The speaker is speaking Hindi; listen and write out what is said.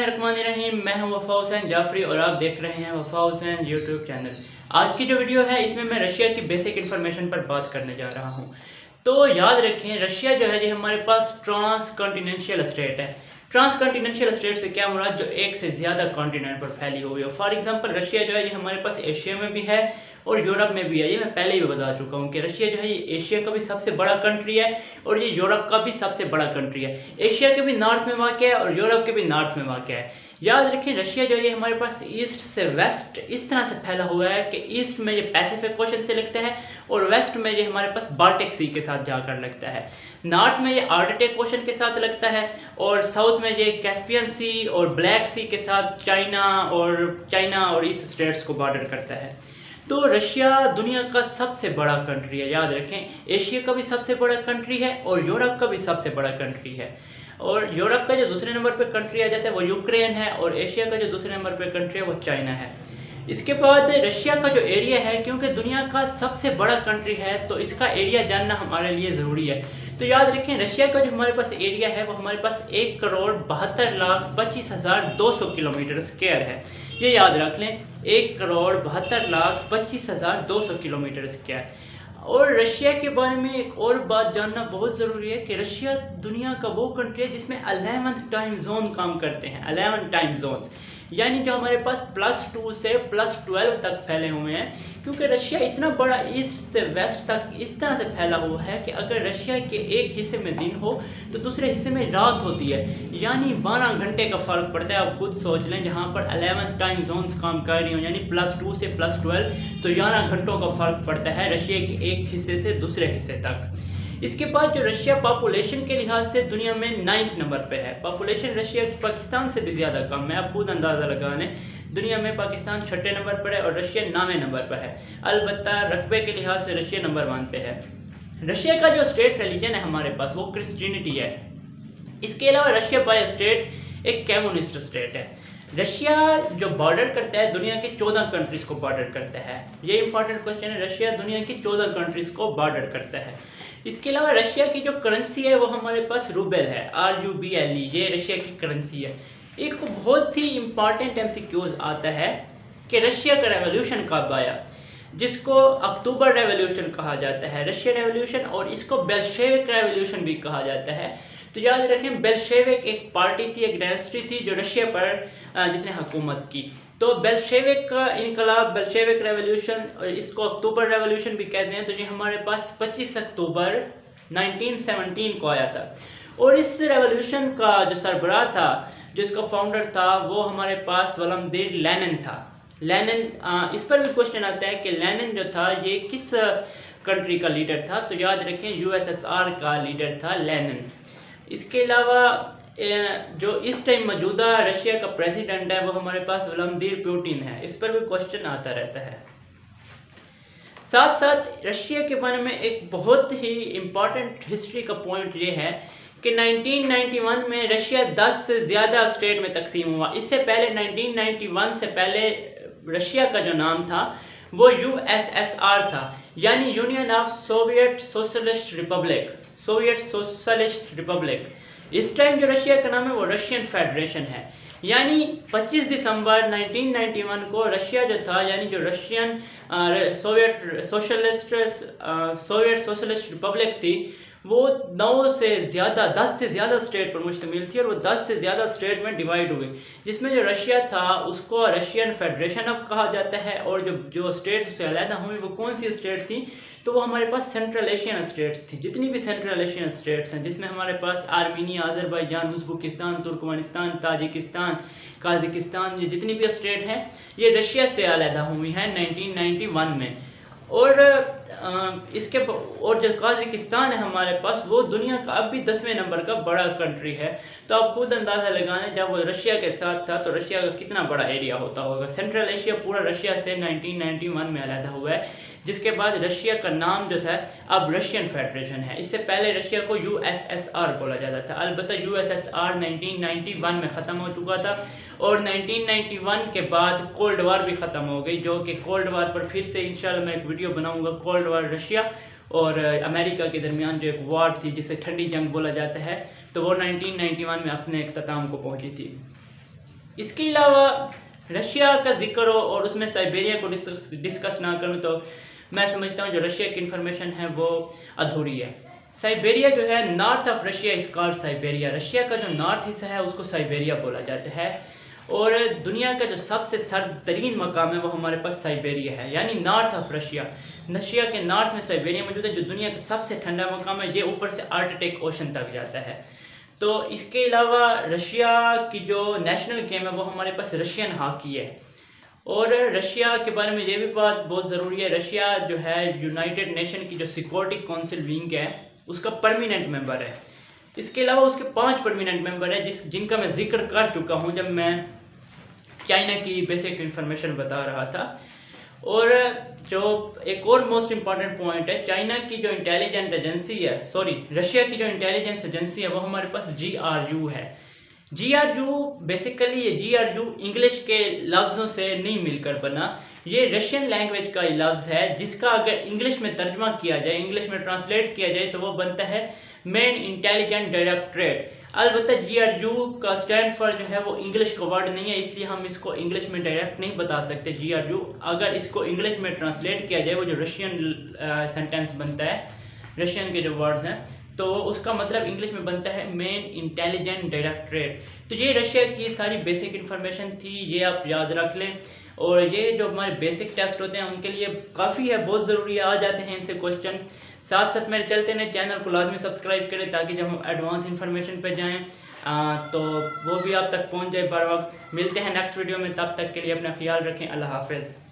बिस्मिल्लाहिर्रहमानिर्रहीम। मैं हूं वफा हुसैन जाफरी और आप देख रहे हैं वफा हुसैन यूट्यूब चैनल। आज की जो वीडियो है इसमें मैं रशिया की बेसिक इन्फॉर्मेशन पर बात करने जा रहा हूं। तो याद रखें, रशिया जो है ये हमारे पास ट्रांस कॉन्टिनेंशियल स्टेट है। ट्रांस कॉन्टिनेंशियल स्टेट से क्या मुराद, जो एक से ज़्यादा कॉन्टिनेंट पर फैली हुई हो। फॉर एग्जांपल रशिया जो है ये हमारे पास एशिया में भी है और यूरोप में भी है। ये मैं पहले ही बता चुका हूँ कि रशिया जो है ये एशिया का भी सबसे बड़ा कंट्री है और ये यूरोप का भी सबसे बड़ा कंट्री है। एशिया के भी नॉर्थ में वाक़ है और यूरोप के भी नॉर्थ में वाक़ है। याद रखें, रशिया जो है हमारे पास ईस्ट से वेस्ट इस तरह से फैला हुआ है कि ईस्ट में ये पैसिफिक ओशन से लगता है और वेस्ट में ये हमारे पास बाल्टिक सी के साथ जाकर लगता है। नॉर्थ में ये आर्कटिक ओशन के साथ लगता है और साउथ में ये कैस्पियन सी और ब्लैक सी के साथ चाइना और ईस्ट स्टेट्स को बॉर्डर करता है। तो रशिया दुनिया का सबसे बड़ा कंट्री है। याद रखें, एशिया का भी सबसे बड़ा कंट्री है और यूरोप का भी सबसे बड़ा कंट्री है। और यूरोप का जो दूसरे नंबर पे कंट्री आ जाता है वो यूक्रेन है और एशिया का जो दूसरे नंबर पे कंट्री है वो चाइना है। इसके बाद रशिया का जो एरिया है, क्योंकि दुनिया का सबसे बड़ा कंट्री है तो इसका एरिया जानना हमारे लिए ज़रूरी है। तो याद रखें, रशिया का जो हमारे पास एरिया है वो हमारे पास 1,72,25,200 किलोमीटर स्क्वायर है। ये याद रख लें, 1,72,25,200 किलोमीटर स्क्वायर। और रशिया के बारे में एक और बात जानना बहुत ज़रूरी है कि रशिया दुनिया का वो कंट्री है जिसमें 11 टाइम जोन काम करते हैं। 11 टाइम जोन्स यानी जो हमारे पास +2 से +12 तक फैले हुए हैं। क्योंकि रशिया इतना बड़ा ईस्ट से वेस्ट तक इस तरह से फैला हुआ है कि अगर रशिया के एक हिस्से में दिन हो तो दूसरे हिस्से में रात होती है, यानी 12 घंटे का फ़र्क पड़ता है। आप खुद सोच लें, जहाँ पर 11 टाइम जोन्स काम कर रही हो यानी +2 से +12 तो 11 घंटों का फ़र्क पड़ता है रशिया के एक हिस्से से दूसरे हिस्से तक। इसके बाद जो रशिया पॉपुलेशन के लिहाज से दुनिया में 9th नंबर पे है। पॉपुलेशन रशिया की पाकिस्तान से भी ज़्यादा कम है। आप खुद अंदाज़ा लगा लें, दुनिया में पाकिस्तान 6ठे नंबर पर है और रशिया 9वें नंबर पर है। अलबत्ता रकबे के लिहाज से रशिया नंबर 1 पे है। रशिया का जो स्टेट रिलीजन है हमारे पास वो क्रिश्चियनिटी है। इसके अलावा रशिया बाय स्टेट एक कम्युनिस्ट स्टेट है। रशिया जो बॉर्डर करता है दुनिया के 14 कंट्रीज़ को बॉर्डर करता है। ये इंपॉर्टेंट क्वेश्चन है। रशिया दुनिया की 14 कंट्रीज़ को बॉर्डर करता है। इसके अलावा रशिया की जो करेंसी है वो हमारे पास रूबल है, RUBLE। ये रशिया की करेंसी है। एक बहुत ही इम्पॉर्टेंट MCQs आता है कि रशिया का रेवोल्यूशन कब आया, जिसको अक्टूबर रेवोल्यूशन कहा जाता है, रशिया रेवोल्यूशन, और इसको बेल्शेविक रेवोल्यूशन भी कहा जाता है। तो याद रखें, बेल्शेविक एक पार्टी थी, एक डायनेस्टी थी जो रशिया पर जिसने हुकूमत की। तो बेल्शेविक का इनकलाब, बेल्शेविक रेवोल्यूशन, इसको अक्टूबर रेवोल्यूशन भी कहते हैं। तो ये हमारे पास 25 अक्टूबर 1917 को आया था। और इस रेवोल्यूशन का जो सरबराह था, जिसका फाउंडर था, वो हमारे पास व्लादिमीर लेनिन था। लेनिन, इस पर भी क्वेश्चन आता है कि लेनिन जो था ये किस कंट्री का लीडर था। तो याद रखें, USSR का लीडर था लेनिन। इसके अलावा जो इस टाइम मौजूदा रशिया का प्रेसिडेंट है वो हमारे पास व्लादिमीर पुतिन है। इस पर भी क्वेश्चन आता रहता है। साथ साथ रशिया के बारे में एक बहुत ही इम्पॉर्टेंट हिस्ट्री का पॉइंट ये है कि 1991 में रशिया 10 से ज़्यादा स्टेट में तकसीम हुआ। इससे पहले 1991 से पहले रशिया का जो नाम था वो USSR था, यानी union of Soviet socialist Republic. इस टाइम जो रशिया का नाम है वो रशियन फेडरेशन है। यानी 25 दिसंबर 1991 को रशिया जो था, यानी जो रशियन सोवियत सोशलिस्ट रिपब्लिक थी, वो 10 से ज़्यादा स्टेट पर मुश्तमिल थी और वो 10 से ज़्यादा स्टेट में डिवाइड हुई, जिसमें जो रशिया था उसको रशियन फेडरेशन अब कहा जाता है। और जो स्टेट से अलहदा हुई वो कौन सी स्टेट थी, तो वो हमारे पास सेंट्रल एशियन स्टेट्स थी। जितनी भी सेंट्रल एशियन स्टेट्स हैं, जिसमें हमारे पास Armenia, Azerbaijan, Uzbekistan, Turkmenistan, Tajikistan, Kazakhstan, ये जितनी भी स्टेट हैं ये रशिया से अलहदा हुई हैं 1991 में। और जो काज़ाकिस्तान है हमारे पास वो दुनिया का अब भी 10वें नंबर का बड़ा कंट्री है। तो आप खुद अंदाज़ा लगाएं, जब वो रशिया के साथ था तो रशिया का कितना बड़ा एरिया होता होगा। सेंट्रल एशिया पूरा रशिया से 1991 में अलहदा हुआ है, जिसके बाद रशिया का नाम जो था अब रशियन फेडरेशन है। इससे पहले रशिया को USSR बोला जाता था। अलबत्ता USSR 1991 में ख़त्म हो चुका था और 1991 के बाद कोल्ड वार भी ख़त्म हो गई, जो कि कोल्ड वार पर फिर से इंशाल्लाह मैं एक वीडियो बनाऊंगा। कोल्ड वार रशिया और अमेरिका के दरमियान जो एक वार थी जिसे ठंडी जंग बोला जाता है, तो वो 1991 में अपने इख्तिताम को पहुंची थी। इसके अलावा रशिया का जिक्र हो और उसमें साइबेरिया को डिस्कस ना करूँ तो मैं समझता हूँ जो रशिया की इन्फॉर्मेशन है वो अधूरी है। साइबेरिया जो है, north of Russia is called Siberia. Russia का जो नॉर्थ हिस्सा है उसको साइबेरिया बोला जाता है। और दुनिया का जो सबसे सर्द तरीन मकाम है वो हमारे पास साइबेरिया है, यानी नॉर्थ ऑफ रशिया। रशिया के नॉर्थ में साइबेरिया मौजूद है जो दुनिया का सबसे ठंडा मकाम है। ये ऊपर से आर्कटिक ओशन तक जाता है। तो इसके अलावा रशिया की जो नेशनल गेम है वो हमारे पास रशियन हॉकी है। और रशिया के बारे में ये भी बात बहुत ज़रूरी है, रशिया जो है यूनाइटेड नेशन की जो सिक्योरिटी काउंसिल विंग है उसका परमानेंट मेंबर है। इसके अलावा उसके 5 परमानेंट मेंबर है जिनका मैं जिक्र कर चुका हूँ जब मैं चाइना की बेसिक इन्फॉर्मेशन बता रहा था। और जो एक और मोस्ट इम्पॉर्टेंट पॉइंट है, चाइना की जो इंटेलिजेंस एजेंसी है, रशिया की जो इंटेलिजेंस एजेंसी है वो हमारे पास GRU है। GRU बेसिकली ये GRU इंग्लिश के लफ्ज़ों से नहीं मिलकर बना, ये रशियन लैंग्वेज का लफ्ज़ है जिसका अगर इंग्लिश में तर्जमा किया जाए, इंग्लिश में ट्रांसलेट किया जाए तो वो बनता है मेन इंटेलिजेंस डायरेक्टरेट। अलबत्ता GRU का स्टैंड फॉर जो है वो इंग्लिश का वर्ड नहीं है, इसलिए हम इसको इंग्लिश में डायरेक्ट नहीं बता सकते GRU। अगर इसको इंग्लिश में ट्रांसलेट किया जाए वो जो रशियन सेंटेंस बनता है, रशियन के जो वर्ड्स हैं, तो उसका मतलब इंग्लिश में बनता है मेन इंटेलिजेंस डायरेक्टरेट। तो ये रशिया की सारी बेसिक इन्फॉर्मेशन थी, ये आप याद रख लें। और ये जो हमारे बेसिक टेस्ट होते हैं उनके लिए काफ़ी है, बहुत ज़रूरी है, आ जाते हैं इनसे क्वेश्चन। साथ साथ मेरे चलते हैं, चैनल को लाजमी सब्सक्राइब करें ताकि जब हम एडवांस इन्फॉर्मेशन पे जाएं तो वो भी आप तक पहुंच जाए बर वक्त। मिलते हैं नेक्स्ट वीडियो में, तब तक के लिए अपना ख्याल रखें। अल्लाह हाफ़िज़।